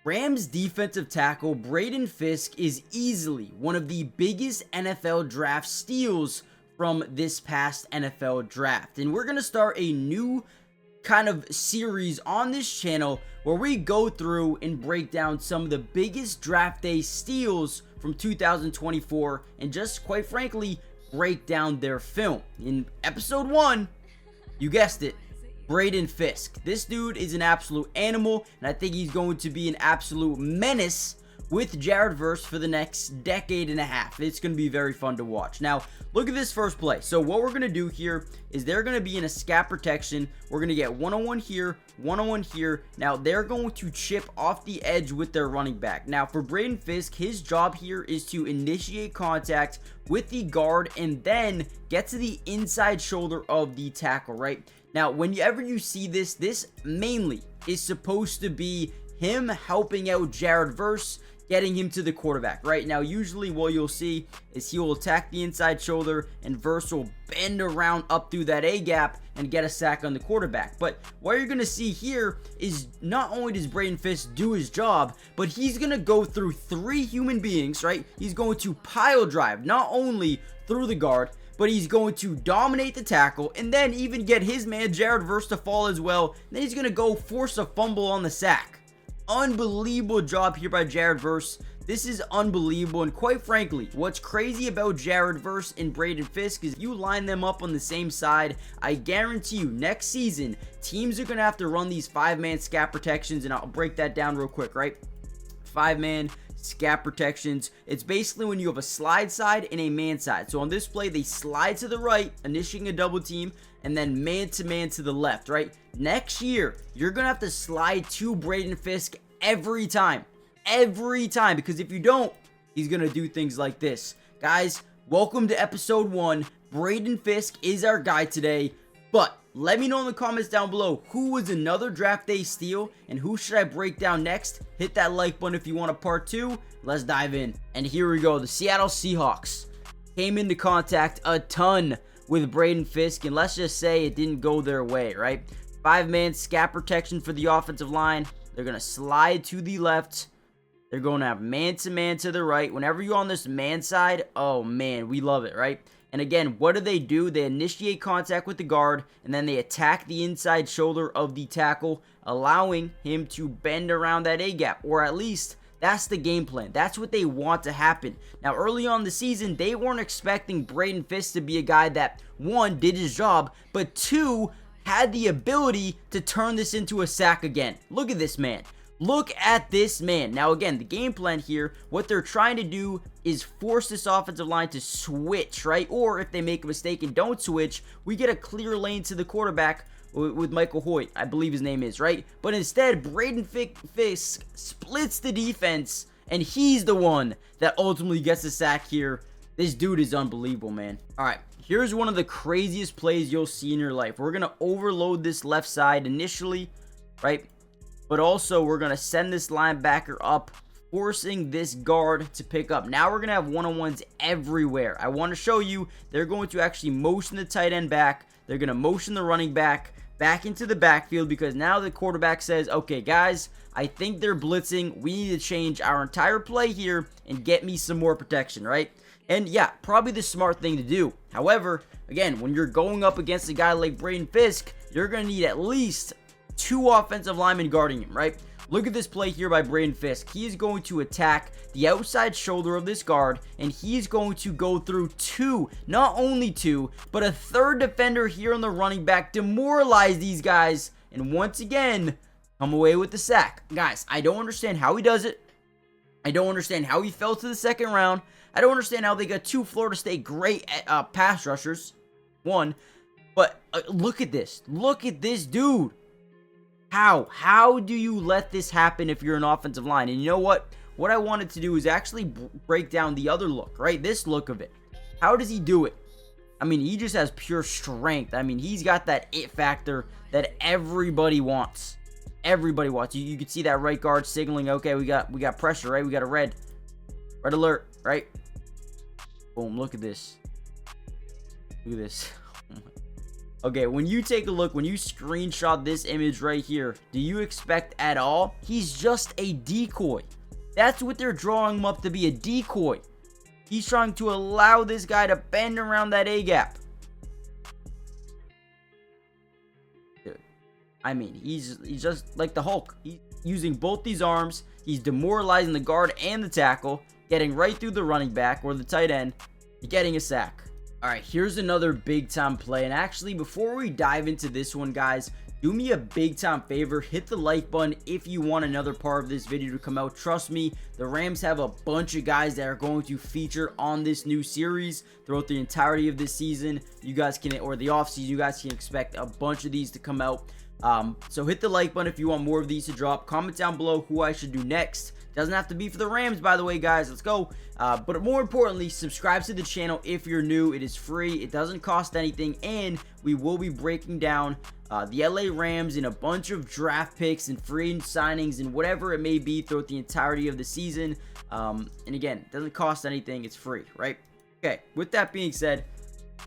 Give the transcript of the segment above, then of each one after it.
Rams defensive tackle Braden Fiske is easily one of the biggest NFL draft steals from this past NFL draft. And we're going to start a new kind of series on this channel where we go through and break down some of the biggest draft day steals from 2024 and just quite frankly break down their film. In episode 1, you guessed it, Braden Fiske. This dude is an absolute animal, and I think he's going to be an absolute menace with Jared Verse for the next decade and a half. It's going to be very fun to watch. Now, look at this first play. So what we're going to do here is they're going to be in a scat protection. We're going to get one-on-one here, one-on-one here. Now, they're going to chip off the edge with their running back. Now, for Braden Fiske, his job here is to initiate contact with the guard and then get to the inside shoulder of the tackle, right? Now, whenever you see this, this mainly is supposed to be him helping out Jared Verse, getting him to the quarterback, right? Now, usually what you'll see is he will attack the inside shoulder and Verse will bend around up through that A-gap and get a sack on the quarterback. But what you're going to see here is not only does Braden Fiske do his job, but he's going to go through 3 human beings, right? He's going to pile drive, not only through the guard, but he's going to dominate the tackle and then even get his man Jared Verse to fall as well. Then he's going to go force a fumble on the sack. Unbelievable job here by Jared Verse. This is unbelievable, and quite frankly, what's crazy about Jared Verse and Braden Fiske is you line them up on the same side, I guarantee you next season teams are going to have to run these 5-man scat protections, and I'll break that down real quick, right? 5-man scat protections. It's basically when you have a slide side and a man side. So on this play, they slide to the right, initiating a double team, and then man to man to the left, right? Next year, you're going to have to slide to Braden Fiske every time. Every time. Because if you don't, he's going to do things like this. Guys, welcome to episode 1. Braden Fiske is our guy today. But let me know in the comments down below who was another draft day steal and who should I break down next. Hit that like button if you want a part 2. Let's dive in. And here we go. The Seattle Seahawks came into contact a ton with Braden Fiske, and let's just say it didn't go their way, right? 5-man scat protection for the offensive line. They're going to slide to the left. They're going to have man-to-man to the right. Whenever you're on this man side, oh man, we love it, right? And again, what do? They initiate contact with the guard, and then they attack the inside shoulder of the tackle, allowing him to bend around that A-gap, or at least that's the game plan. That's what they want to happen. Now, early on in the season, they weren't expecting Braden Fiske to be a guy that, 1, did his job, but 2, had the ability to turn this into a sack again. Look at this man. Look at this man. Now, again, the game plan here, what they're trying to do is force this offensive line to switch, right? Or if they make a mistake and don't switch, we get a clear lane to the quarterback with Michael Hoyt, I believe his name is, right? But instead, Braden Fiske splits the defense, and he's the one that ultimately gets the sack here. This dude is unbelievable, man. All right, here's one of the craziest plays you'll see in your life. We're going to overload this left side initially, right? But also, we're going to send this linebacker up, forcing this guard to pick up. Now we're going to have one-on-ones everywhere. I want to show you, they're going to actually motion the tight end back. They're going to motion the running back into the backfield because now the quarterback says, okay, guys, I think they're blitzing. We need to change our entire play here and get me some more protection, right? And yeah, probably the smart thing to do. However, again, when you're going up against a guy like Braden Fiske, you're going to need at least 2 offensive linemen guarding him, right? Look at this play here by Braden Fiske. He is going to attack the outside shoulder of this guard, and he's going to go through 2, not only 2, but a 3rd defender here on the running back, demoralize these guys, and once again, come away with the sack. Guys, I don't understand how he does it. I don't understand how he fell to the 2nd round. I don't understand how they got 2 Florida State great pass rushers. 1. But look at this. Look at this dude. How do you let this happen if you're an offensive line? And you know what? What I wanted to do is actually break down the other look, right? This look of it. How does he do it? I mean, he just has pure strength. I mean, he's got that it factor that everybody wants. Everybody wants. You can see that right guard signaling, okay, we got pressure, right? We got a red alert, right? Boom, look at this. Look at this. Okay, when you take a look, when you screenshot this image right here, do you expect at all? He's just a decoy. That's what they're drawing him up to be, a decoy. He's trying to allow this guy to bend around that A-gap. Dude, I mean, he's just like the Hulk. He's using both these arms. He's demoralizing the guard and the tackle, getting right through the running back or the tight end, getting a sack. All right, here's another big time play. And actually, before we dive into this one, guys, do me a big time favor, hit the like button if you want another part of this video to come out. Trust me, the Rams have a bunch of guys that are going to feature on this new series throughout the entirety of this season. You guys can, or the offseason, you guys can expect a bunch of these to come out. So hit the like button if you want more of these to drop. Comment down below who I should do next. Doesn't have to be for the Rams, by the way, guys. Let's go. But more importantly, subscribe to the channel if you're new. It is free. It doesn't cost anything. And we will be breaking down the LA Rams in a bunch of draft picks and free signings and whatever it may be throughout the entirety of the season. And again, it doesn't cost anything. It's free, right? Okay, with that being said,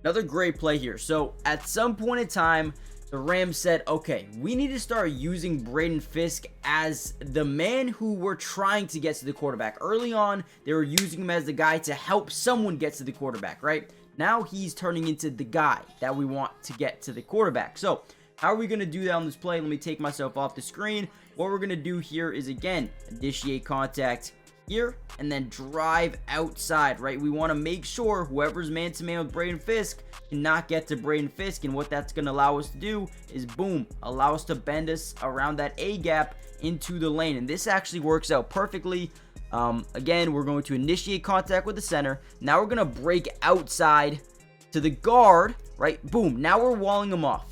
another great play here. So at some point in time, the Rams said, okay, we need to start using Braden Fiske as the man who we're trying to get to the quarterback. Early on, they were using him as the guy to help someone get to the quarterback, right? Now he's turning into the guy that we want to get to the quarterback. So how are we going to do that on this play? Let me take myself off the screen. What we're going to do here is, again, initiate contact here and then drive outside, right? We want to make sure whoever's man-to-man with Braden Fiske cannot get to Braden Fiske, and what that's going to allow us to do is, boom, allow us to bend us around that A-gap into the lane, and this actually works out perfectly. Again, we're going to initiate contact with the center. Now we're going to break outside to the guard, right? Boom, now we're walling him off.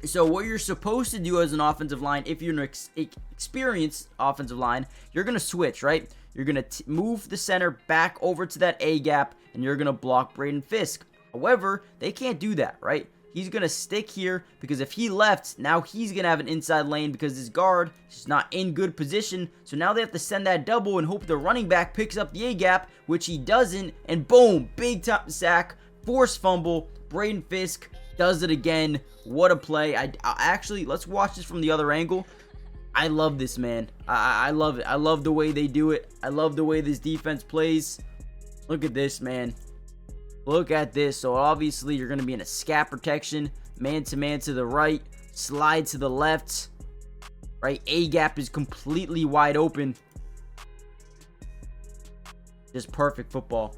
So what you're supposed to do as an offensive line, if you're an experienced offensive line, you're going to switch, right? You're going to move the center back over to that A-gap, and you're going to block Braden Fiske. However, they can't do that, right? He's going to stick here because if he left, now he's going to have an inside lane because his guard is not in good position. So now they have to send that double and hope the running back picks up the A-gap, which he doesn't. And boom, big time sack, forced fumble. Braden Fiske does it again. What a play. I actually, let's watch this from the other angle. I love this, man. I love it. I love the way they do it. I love the way this defense plays. Look at this, man. Look at this. So obviously you're going to be in a scat protection, man-to-man to the right, slide to the left, right? A-gap is completely wide open. Just perfect football.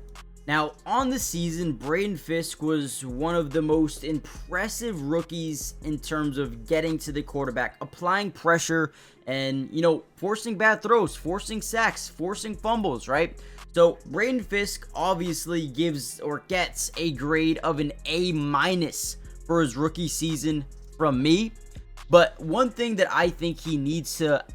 Now, on the season, Braden Fiske was one of the most impressive rookies in terms of getting to the quarterback, applying pressure, and, you know, forcing bad throws, forcing sacks, forcing fumbles, right? So, Braden Fiske obviously gives or gets a grade of an A- for his rookie season from me. But one thing that I think he needs to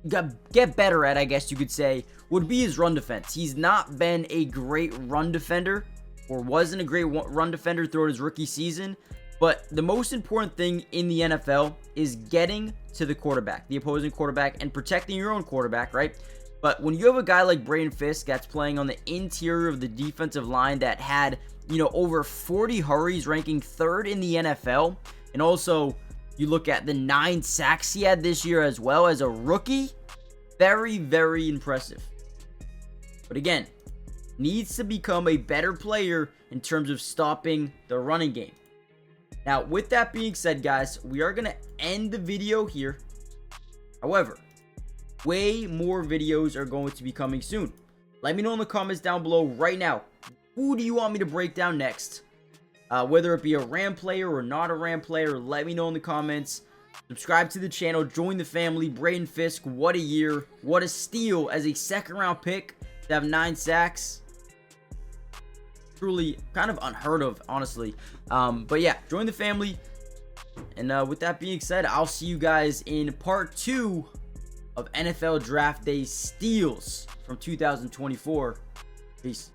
get better at, I guess you could say, would be his run defense. He's not been a great run defender, or wasn't a great run defender throughout his rookie season. But the most important thing in the NFL is getting to the quarterback, the opposing quarterback, and protecting your own quarterback, right? But when you have a guy like Braden Fiske that's playing on the interior of the defensive line that had, you know, over 40 hurries, ranking 3rd in the NFL, and also you look at the 9 sacks he had this year as well as a rookie, very, very impressive. But again, needs to become a better player in terms of stopping the running game. Now, with that being said, guys, we are going to end the video here. However, way more videos are going to be coming soon. Let me know in the comments down below right now. Who do you want me to break down next? Whether it be a Ram player or not a Ram player, let me know in the comments. Subscribe to the channel, join the family. Braden Fiske, what a year. What a steal as a 2nd round pick to have 9 sacks. Truly kind of unheard of, honestly. But yeah, join the family. And with that being said, I'll see you guys in part 2 of NFL Draft Day Steals from 2024. Peace.